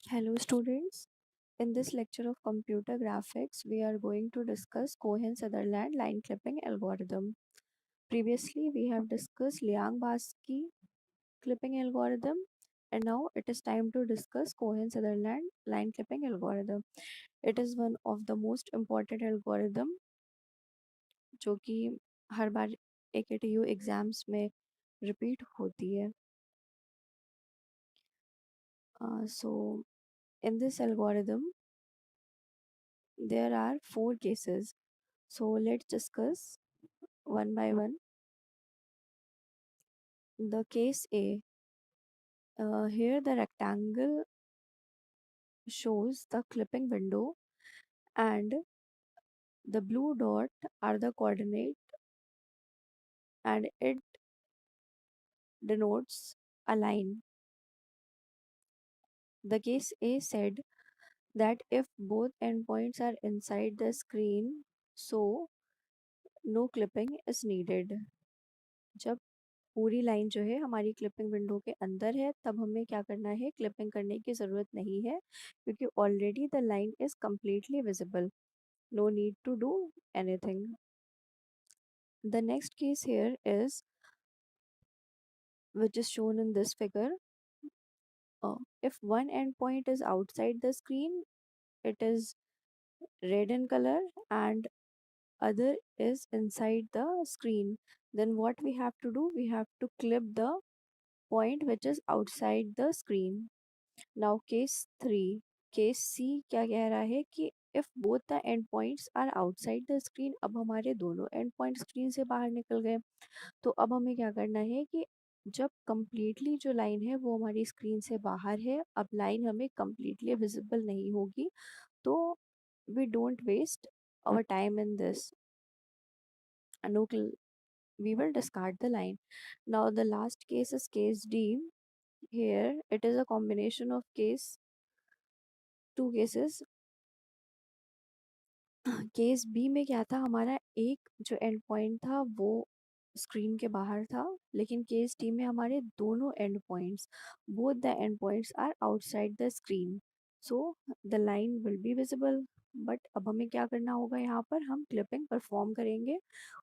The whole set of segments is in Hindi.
Hello students. In this lecture of computer graphics, we are going to discuss Cohen-Sutherland line clipping algorithm. Previously, we have discussed Liang-Barsky clipping algorithm, and now it is time to discuss Cohen-Sutherland line clipping algorithm. It is one of the most important algorithm जो कि हर बार AKTU एग्जाम्स में रिपीट होती है. So in this algorithm, there are 4 cases. So let's discuss one by one. The case A. Here the rectangle shows the clipping window and the blue dot are the coordinate and it denotes a line. The case A said that if both endpoints are inside the screen, so no clipping is needed. जब पूरी लाइन जो है हमारी क्लिपिंग विंडो के अंदर है तब हमें क्या करना है, क्लिपिंग करने की ज़रूरत नहीं है क्योंकि already the line is completely visible. No need to do anything. The next case here is, which is shown in this figure. If one endpoint is outside the screen, it is red in color and other is inside the screen. Then what we have to do, we have to clip the point which is outside the screen. Now case 3. Case C क्या कह रहा है कि if both the endpoints are outside the screen, अब हमारे दोनों endpoint स्क्रीन से बाहर निकल गए, तो अब हमें क्या करना है कि जब completely जो लाइन है वो हमारी स्क्रीन से बाहर है, अब लाइन हमें completely visible नहीं होगी, तो we don't waste our time in this. No, we will discard the line. Now the last case is case D. Here it is a combination of two cases. Case B में क्या था, हमारा एक जो एंड पॉइंट था वो स्क्रीन के बाहर था, लेकिन केस डी में हमारे दोनों end points, both the end points are outside the screen, so the line will be visible. But अब हमें क्या करना होगा, यहाँ पर हम क्लिपिंग परफॉर्म करेंगे,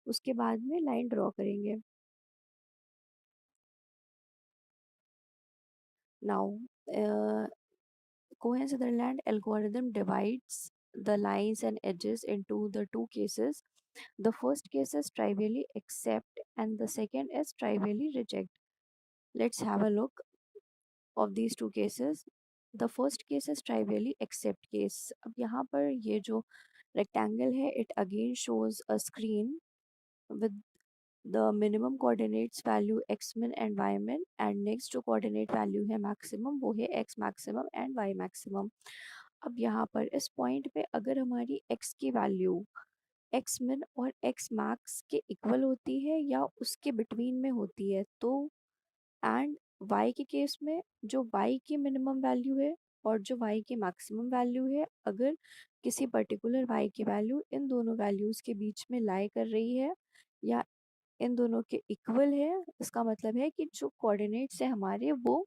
उसके बाद में लाइन ड्रॉ करेंगे. Now Cohen-Sutherland algorithm divides the lines and edges into the two cases. The first case is trivially accept and the second is trivially reject. Let's have a look of these two cases. The first case is trivially accept case. अब यहाँ पर ये जो rectangle है, it again shows a screen with the minimum coordinates value x min and y min and next जो coordinate value है maximum वो है x maximum and y maximum. अब यहाँ पर इस पॉइंट पे अगर हमारी x की वैल्यू x min और x max के इक्वल होती है या उसके बिटवीन में होती है, तो एंड y के केस में जो y की मिनिमम वैल्यू है और जो y की मैक्सिमम वैल्यू है, अगर किसी पर्टिकुलर y की वैल्यू इन दोनों वैल्यूज़ के बीच में लाई कर रही है या इन दोनों के इक्वल है, इसका मतलब है कि जो कोऑर्डिनेट्स है हमारे वो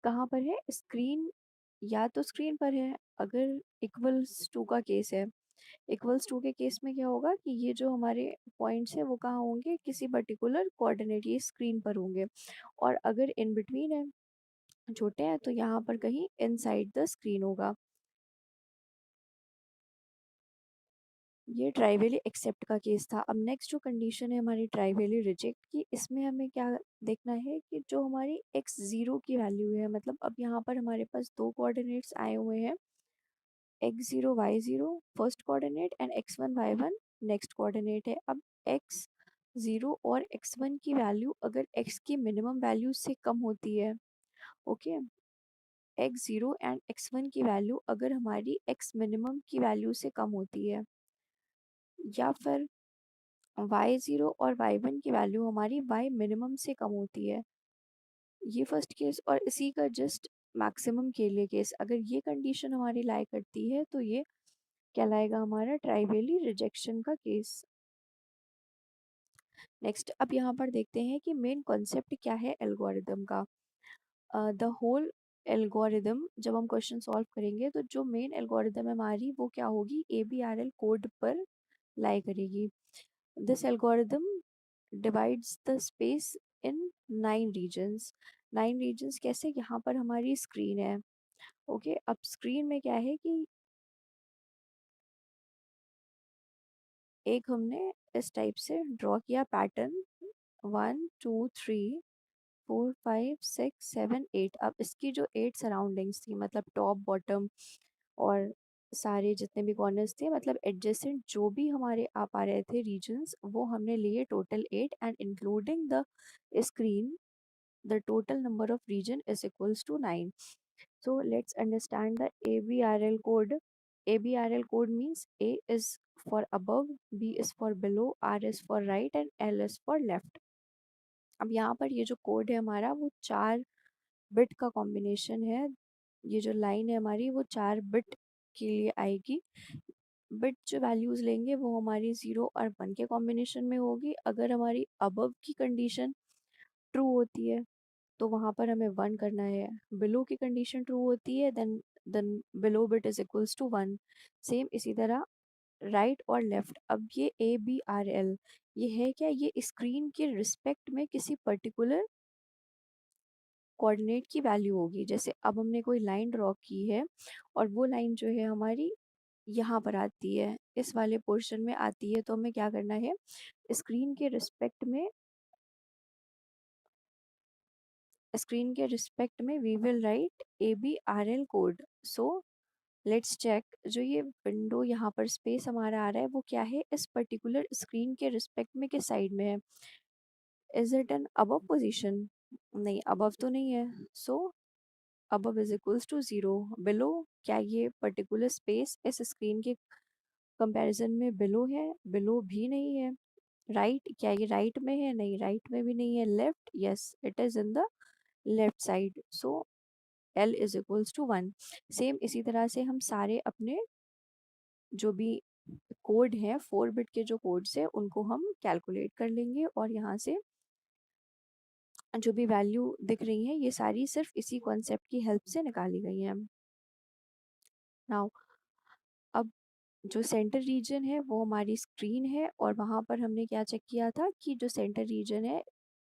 कहाँ पर है, स्क्रीन, या तो स्क्रीन पर है अगर इक्वल्स टू का केस है. इक्वल्स टू के केस में क्या होगा कि ये जो हमारे पॉइंट्स है वो कहाँ होंगे, किसी पर्टिकुलर कोऑर्डिनेट ये स्क्रीन पर होंगे, और अगर इन बिटवीन है, छोटे हैं, तो यहाँ पर कहीं इनसाइड द स्क्रीन होगा. ये ट्राइवली एक्सेप्ट का केस था. अब नेक्स्ट जो कंडीशन है हमारी ट्राइवली रिजेक्ट की, इसमें हमें क्या देखना है कि जो हमारी x0 की वैल्यू है, मतलब अब यहाँ पर हमारे पास दो कोऑर्डिनेट्स आए हुए हैं, x0 y0 first coordinate and x1 y1 next coordinate है. अब x0 और x1 की वैल्यू अगर x की मिनिमम वैल्यू से कम होती है, ओके, x0 एंड x1 की वैल्यू अगर हमारी x मिनिमम की वैल्यू से कम होती है, या फिर y0 और y1 की वैल्यू हमारी y मिनिमम से कम होती है, ये फर्स्ट केस, और इसी का जस्ट मैक्सिमम के लिए केस, अगर ये कंडीशन हमारी लाई करती है तो ये कहलाएगा हमारा ट्राइवली रिजेक्शन का केस. नेक्स्ट अब यहाँ पर देखते हैं कि मेन कॉन्सेप्ट क्या है एल्गोरिदम का. द होल एल्गोरिदम जब हम क्वेश्चन सॉल्व करेंगे तो जो मेन एल्गोरिदम है हमारी वो क्या होगी, ABRL कोड पर लाई करेगी. This algorithm divides the space in 9 regions. 9 regions कैसे, यहाँ पर हमारी स्क्रीन है. ओके, अब स्क्रीन में क्या है कि एक हमने इस टाइप से ड्रॉ किया पैटर्न, 1 2 3 4 5 6 7 8. अब इसकी जो 8 सराउंडिंग्स थी, मतलब टॉप बॉटम और सारे जितने भी कॉर्नर्स थे, मतलब एडजेसेंट जो भी हमारे आ पा रहे थे रीजन्स, वो हमने लिए total 8, and including the screen the total number of region is equals to 9. So let's understand the ABRL code. ABRL code means A is for above, B is for below, R is for right and L is for left. अब यहाँ पर ये जो कोड है हमारा वो 4 बिट का कॉम्बिनेशन है. ये जो लाइन है हमारी वो 4 बिट के लिए आएगी. बिट जो वैल्यूज लेंगे वो हमारी 0 और 1 के कॉम्बिनेशन में होगी. अगर हमारी अबव की कंडीशन ट्रू होती है तो वहाँ पर हमें 1 करना है. बिलो की कंडीशन ट्रू होती है then below bit is equals to 1. Same इसी तरह राइट और लेफ्ट. अब ये ABRL ये है क्या, ये स्क्रीन के रिस्पेक्ट में किसी पर्टिकुलर कोऑर्डिनेट की वैल्यू होगी. जैसे अब हमने कोई लाइन ड्रॉ की है और वो लाइन जो है हमारी यहाँ पर आती है, इस वाले पोर्शन में आती है, तो हमें क्या करना है, स्क्रीन के रिस्पेक्ट में we will write ABRL code. So let's check. जो ये विंडो यहाँ पर स्पेस हमारा आ रहा है वो क्या है, इस पर्टिकुलर स्क्रीन के रिस्पेक्ट में किस साइड में है. Is it an above position, नहीं अबव तो नहीं है. So above is equals to 0. Below, क्या ये पर्टिकुलर स्पेस इस स्क्रीन के कंपैरिजन में बिलो है, बिलो भी नहीं है. राइट, क्या ये राइट में है, नहीं राइट में भी नहीं है. Left, yes it is in the left side. So L is equals to 1. Same इसी तरह से हम सारे अपने जो भी कोड हैं, 4 बिट के जो कोड्स हैं उनको हम कैलकुलेट कर लेंगे, और यहाँ से जो भी वैल्यू दिख रही है ये सारी सिर्फ इसी कॉन्सेप्ट की हेल्प से निकाली गई हैं. नाउ अब जो सेंटर रीजन है वो हमारी स्क्रीन है, और वहाँ पर हमने क्या चेक किया था कि जो सेंटर रीजन है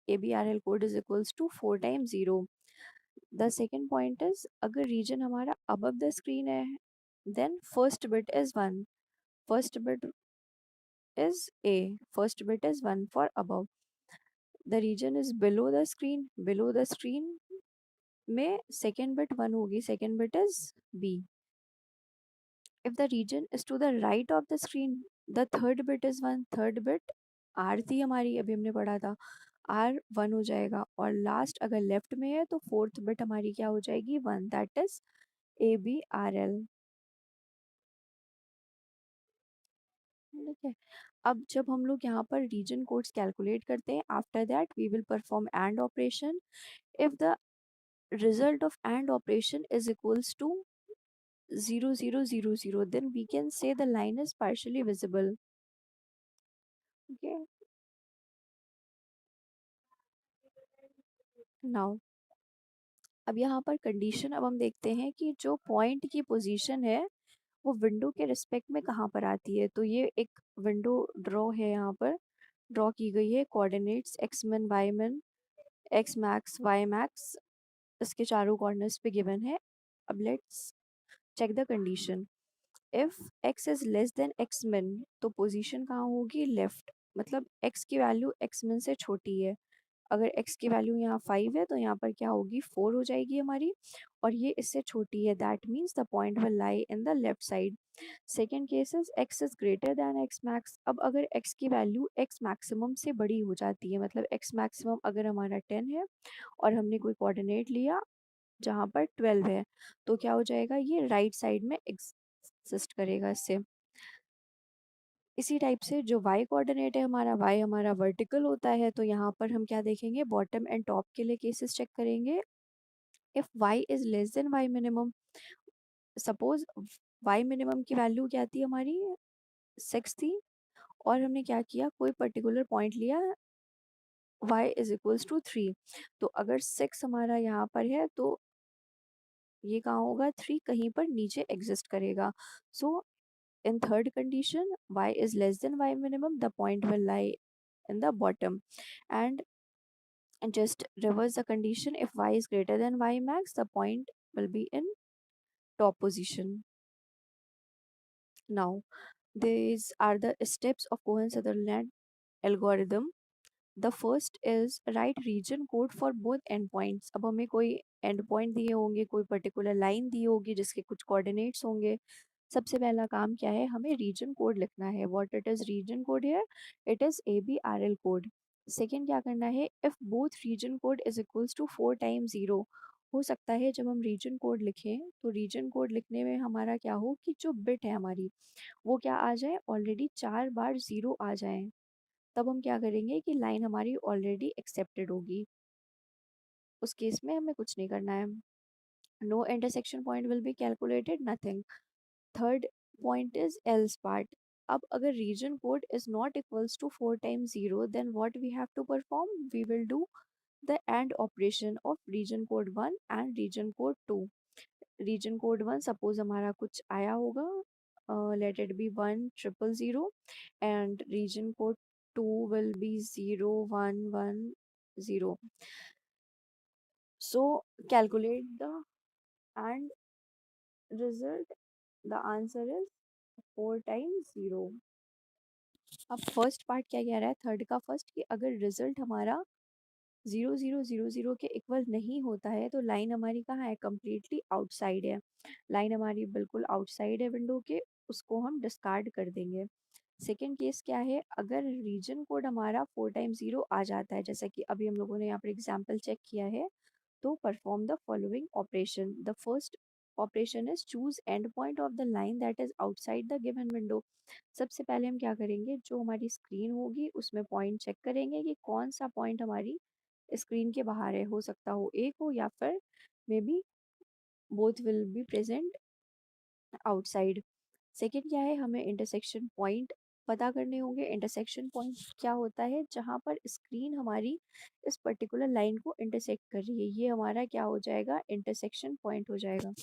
ABRL code is equals to 4 times 0. The second point is, अगर रीजन हमारा अबव द स्क्रीन है then first bit is 1. First bit is A. First bit is 1 for above. The region is below the screen. Below the screen में second bit 1 होगी. Second bit is B. If the region is to the right of the screen, the third bit is 1. Third bit R थी हमारी, अभी हमने पढ़ा था, R 1 हो जाएगा. और लास्ट अगर लेफ्ट में है तो फोर्थ बिट हमारी क्या हो जाएगी, 1. That is ABRL. ठीक है. अब जब हम लोग यहाँ पर रीजन कोड्स कैलकुलेट करते हैं, after that we will perform and operation. If the result of AND operation is equals to 0 0 0 0, then we can say the line is partially visible. Okay, now अब यहाँ पर कंडीशन अब हम देखते हैं कि जो पॉइंट की पोजीशन है वो विंडो के रिस्पेक्ट में कहाँ पर आती है. तो ये एक विंडो ड्रॉ है, यहाँ पर ड्रॉ की गई है. Coordinates x min y min x max y max इसके चारों कॉर्नर्स पे गिवन है. अब let's check the condition. If x is less than x min तो पोजीशन कहाँ होगी, लेफ्ट. मतलब x की वैल्यू x min से छोटी है. अगर x की वैल्यू यहाँ 5 है तो यहाँ पर क्या होगी, 4 हो जाएगी हमारी, और ये इससे छोटी है. That means the point will lie in the left side. Second case is x is greater than x max. अब अगर x की वैल्यू x मैक्सिमम से बड़ी हो जाती है, मतलब x मैक्सिमम अगर हमारा 10 है और हमने कोई कोऑर्डिनेट लिया जहाँ पर 12 है, तो क्या हो जाएगा, ये राइट साइड में एग्जिस्ट करेगा इससे. इसी टाइप से जो y कोऑर्डिनेट है हमारा, y हमारा वर्टिकल होता है, तो यहाँ पर हम क्या देखेंगे, बॉटम एंड टॉप के लिए केसेस चेक करेंगे. If y is less then y minimum, suppose y minimum की वैल्यू क्या थी हमारी, 6 थी, और हमने क्या किया, कोई पर्टिकुलर पॉइंट लिया y इज इक्वल्स टू 3. तो अगर 6 हमारा यहाँ पर है तो ये कहाँ होगा, 3 कहीं पर नीचे एग्जिस्ट करेगा. सो in third condition, y is less than y minimum, the point will lie in the bottom. And just reverse the condition, if y is greater than y max, the point will be in top position. Now, these are the steps of Cohen-Sutherland algorithm. The first is write region code for both endpoints. अब हमें कोई एंड पॉइंट दिए होंगे, कोई पर्टिकुलर लाइन दी होगी जिसके कुछ कोऑर्डिनेट्स होंगे. सबसे पहला काम क्या है, हमें रीजन कोड लिखना है. What it is region code here, it is ABRL code. Second क्या करना है, if both region code is equals to 4 times 0. हो सकता है जब हम रीजन कोड लिखें तो रीजन कोड लिखने में हमारा क्या हो कि जो बिट है हमारी वो क्या आ जाए, ऑलरेडी 4 बार 0 आ जाए. तब हम क्या करेंगे कि लाइन हमारी ऑलरेडी एक्सेप्टेड होगी. उस केस में हमें कुछ नहीं करना है. No intersection point will be calculated, nothing. Third point is else part. अब अगर region code is not equals to 4 times 0, then what we have to perform, we will do the and operation of region code 1 and region code 2. Region code 1 suppose हमारा कुछ आया होगा, let it be 1 0 0 0, and region code 2 will be 0 1 1 0. So calculate the and result. The answer is 4 times 0. अब फर्स्ट पार्ट क्या कह रहा है, थर्ड का फर्स्ट, कि अगर रिजल्ट हमारा 0 0 0 0 के इक्वल नहीं होता है तो लाइन हमारी कहाँ है, कम्प्लीटली आउटसाइड है. लाइन हमारी बिल्कुल आउटसाइड है विंडो के, उसको हम डिस्कार्ड कर देंगे. सेकेंड केस क्या है, अगर रीजन कोड हमारा 4 टाइम्स 0 आ जाता है, जैसा कि अभी हम लोगों ने यहाँ पर एग्जाम्पल चेक किया है, तो perform the following operation. The first operation is choose and point of the line that is outside the given window. सबसे पहले हम क्या करेंगे, जो हमारी स्क्रीन होगी उसमें पॉइंट चेक करेंगे कि कौन सा पॉइंट हमारी स्क्रीन के बाहर है. हो सकता हो एक हो या फिर may be both will be present outside. Second क्या है, हमें इंटरसेक्शन पॉइंट पता करने होंगे. इंटरसेक्शन पॉइंट क्या होता है, जहाँ पर स्क्रीन हमारी इस पर्टिकुलर लाइन को इंटरसेक्ट कर रही है, ये हमारा क्या हो जाएगा, इंटरसेक्शन पॉइंट हो जाएगा.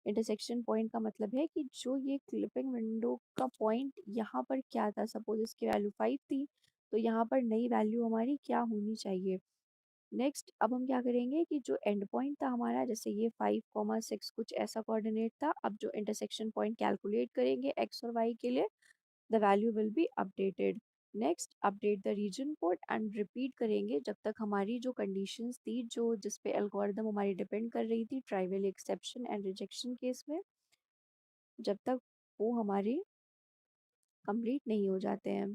इंटरसेक्शन पॉइंट का मतलब है कि जो ये क्लिपिंग विंडो का पॉइंट यहाँ पर क्या था, सपोज इसकी वैल्यू 5 थी, तो यहाँ पर नई वैल्यू हमारी क्या होनी चाहिए. नेक्स्ट अब हम क्या करेंगे कि जो एंड पॉइंट था हमारा, जैसे ये 5 6 कुछ ऐसा कोऑर्डिनेट था, अब जो इंटरसेक्शन पॉइंट कैलकुलेट करेंगे एक्स और वाई के लिए, the value will be updated. Next update the region code and repeat करेंगे जब तक हमारी जो कंडीशंस थी, जो जिस पे एल्गोरिदम हमारी डिपेंड कर रही थी trivial exception and rejection case में, जब तक वो हमारे कंप्लीट नहीं हो जाते हैं.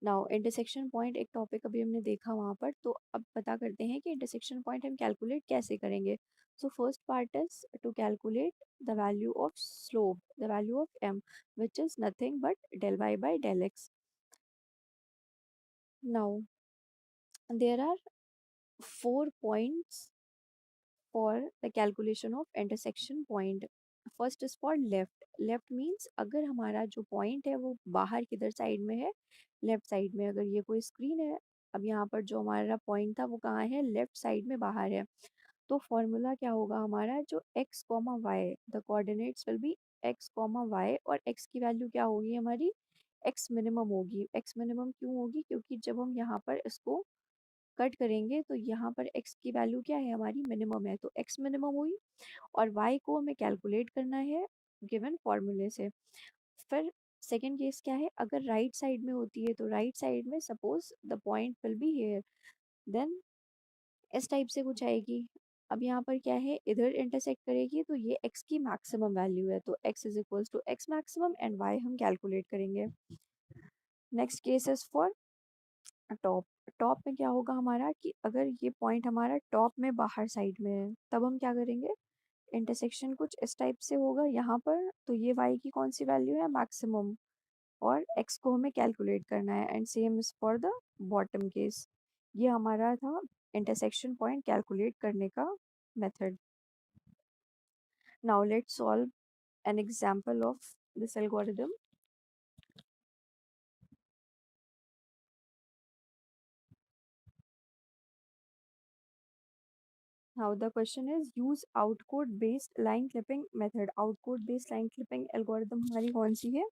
नाउ इंटरसेक्शन पॉइंट एक टॉपिक अभी हमने देखा वहाँ पर, तो अब पता करते हैं कि इंटरसेक्शन पॉइंट हम कैलकुलेट कैसे करेंगे. So first part is to calculate the value of slope, the value of m, which is nothing but del y by del x. Now there are 4 points for the calculation of intersection point. First is for left. Left means अगर हमारा जो पॉइंट है वो बाहर किधर साइड में है, लेफ्ट साइड में. अगर ये कोई स्क्रीन है, अब यहाँ पर जो हमारा पॉइंट था वो कहाँ है, लेफ्ट साइड में बाहर है. तो फॉर्मूला क्या होगा हमारा, जो x comma y, the coordinates will be x comma y, और x की वैल्यू क्या होगी हमारी, x मिनिमम होगी. x मिनिमम क्यों होगी, क्योंकि जब हम यहाँ पर इसको कट करेंगे तो यहाँ पर x की वैल्यू क्या है हमारी, मिनिमम है, तो x मिनिमम हुई. और y को हमें कैलकुलेट करना है गिवन फॉर्मूले से. फिर सेकेंड केस क्या है, अगर राइट साइड में होती है तो राइट साइड में suppose the point will be here, then इस टाइप से कुछ आएगी. अब यहाँ पर क्या है, इधर इंटरसेक्ट करेगी तो ये x की मैक्सिमम वैल्यू है, तो x is equals to x maximum and y हम कैलकुलेट करेंगे. Next case is for top. Top में क्या होगा हमारा कि अगर ये पॉइंट हमारा टॉप में बाहर साइड में है, तब हम क्या करेंगे, इंटरसेक्शन कुछ इस टाइप से होगा यहाँ पर, तो ये y की कौन सी वैल्यू है, मैक्सिमम, और x को हमें कैलकुलेट करना है. And same is for the bottom case. ये हमारा था इंटरसेक्शन पॉइंट कैलकुलेट करने का method. Now let's solve an example of this algorithm. Now the question is use outcode based line clipping method. outcode based line clipping algorithm हमारी कौन सी है?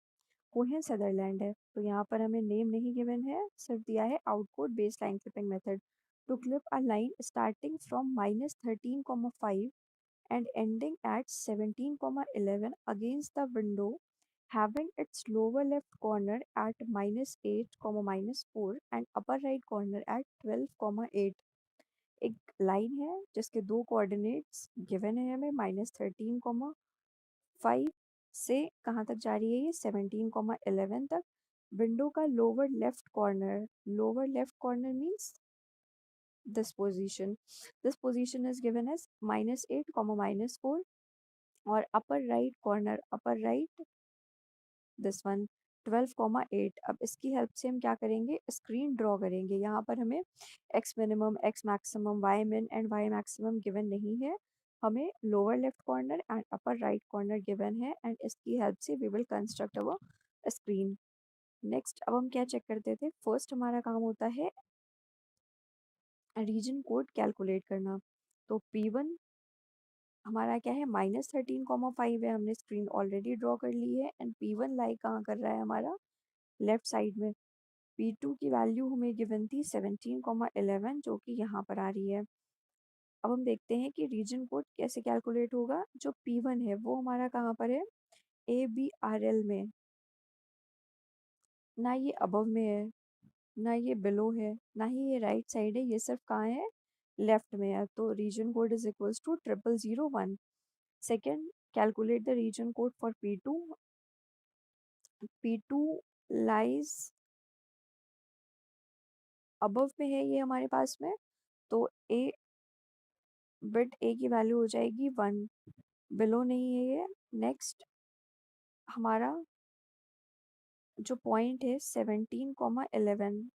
कोहेन सदरलैंड है। तो यहाँ पर हमें नेम नहीं गिवन है, सिर्फ दिया है outcode based line clipping method to clip a line starting from -13,5 and ending at 17,11 against the window having its lower left corner at -8, -4 and upper right corner at 12,8। एक लाइन है जिसके दो कोऑर्डिनेट्स गिवन है हमें -13,5 से कहाँ तक जा रही है ये 17,11 तक। विंडो का lower left corner means this position is given as -8, -4 और अपर राइट दिस वन 12,8। अब इसकी हेल्प से हम क्या करेंगे, स्क्रीन ड्रॉ करेंगे। यहाँ पर हमें x minimum, x maximum, y min and y maximum given नहीं है, हमें lower left corner and upper right corner given है एंड इसकी हेल्प से we will construct our screen. Next अब हम क्या चेक करते थे, फर्स्ट हमारा काम होता है रीजन कोड कैलकुलेट करना। तो P1 हमारा क्या है -13,5 है, हमने स्क्रीन ऑलरेडी ड्रॉ कर ली है एंड P1 लाई कहाँ कर रहा है हमारा लेफ्ट साइड में। P2 की वैल्यू हमें गिवन थी 17,11 जो कि यहाँ पर आ रही है। अब हम देखते हैं कि रीजन कोड कैसे कैलकुलेट होगा। जो P1 है वो हमारा कहाँ पर है, ABRL में, ना ये अबव में है ना ये बिलो है ना ही ये राइट साइड है, ये सिर्फ कहाँ है, लेफ्ट में है। तो region code is equals to 0001। Second, calculate the region code for P2। P2 lies above में है ये हमारे पास में, तो ए की वैल्यू हो जाएगी 1, बिलो नहीं है ये। नेक्स्ट हमारा जो पॉइंट है 17,11,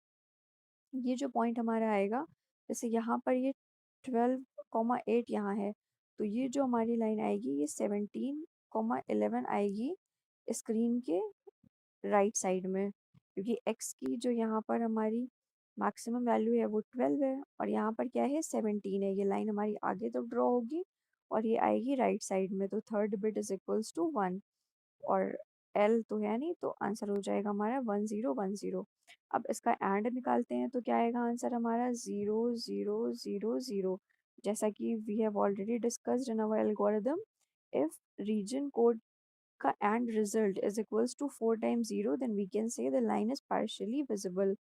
ये जो पॉइंट हमारा आएगा, जैसे यहाँ पर ये 12,8 यहाँ है, तो ये जो हमारी लाइन आएगी ये 17,11 आएगी स्क्रीन के राइट साइड में, क्योंकि x की जो यहाँ पर हमारी मैक्सिमम वैल्यू है वो 12 है और यहाँ पर क्या है 17 है। ये लाइन हमारी आगे तो ड्रॉ होगी और ये आएगी राइट साइड में, तो third bit is equals to 1 और L तो है नहीं, तो आंसर हो जाएगा हमारा 1010। अब इसका एंड निकालते हैं तो क्या आएगा आंसर हमारा 0000। जैसा कि we have already discussed in our algorithm, if region code का and result is equals to 4 times 0 then we can say the line is partially visible.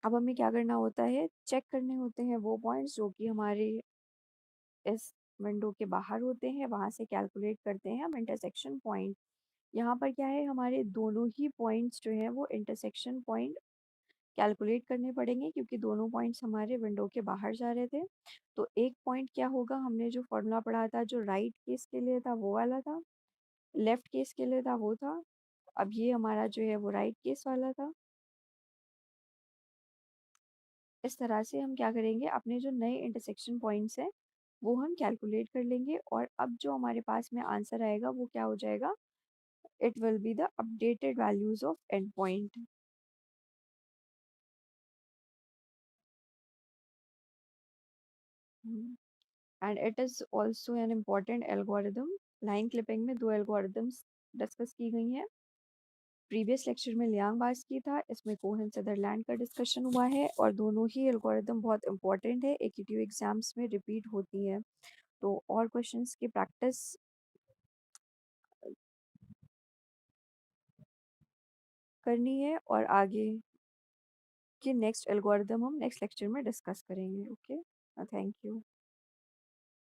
अब हमें क्या करना होता है, चेक करने होते हैं वो पॉइंट्स जो कि हमारे इस विंडो के बाहर होते हैं, वहां से कैलकुलेट करते हैं हम इंटरसेक्शन पॉइंट। यहाँ पर क्या है, हमारे दोनों ही पॉइंट्स जो हैं वो इंटरसेक्शन पॉइंट कैलकुलेट करने पड़ेंगे क्योंकि दोनों पॉइंट्स हमारे विंडो के बाहर जा रहे थे। तो एक पॉइंट क्या होगा, हमने जो फॉर्मूला पढ़ा था जो राइट केस के लिए था वो वाला था, लेफ्ट केस के लिए था वो था, अब ये हमारा जो है वो राइट केस वाला था। इस तरह से हम क्या करेंगे, अपने जो नए इंटरसेक्शन पॉइंट्स हैं वो हम कैलकुलेट कर लेंगे और अब जो हमारे पास में आंसर आएगा वो क्या हो जाएगा, it will be the updated values of and point. And it is also an important algorithm. Line clipping में दो एल्गोरिदम्स डिस्कस की गई हैं। प्रीवियस लेक्चर में लियांग बास की था, इसमें कोहेन सदरलैंड का डिस्कशन हुआ है और दोनों ही एल्गोरिदम बहुत इंपॉर्टेंट है, AQT एग्जाम्स में रिपीट होती हैं। तो और क्वेश्चंस की प्रैक्टिस करनी है और आगे के नेक्स्ट एल्गोरिदम हम नेक्स्ट लेक्चर में डिस्कस करेंगे। Okay, thank you.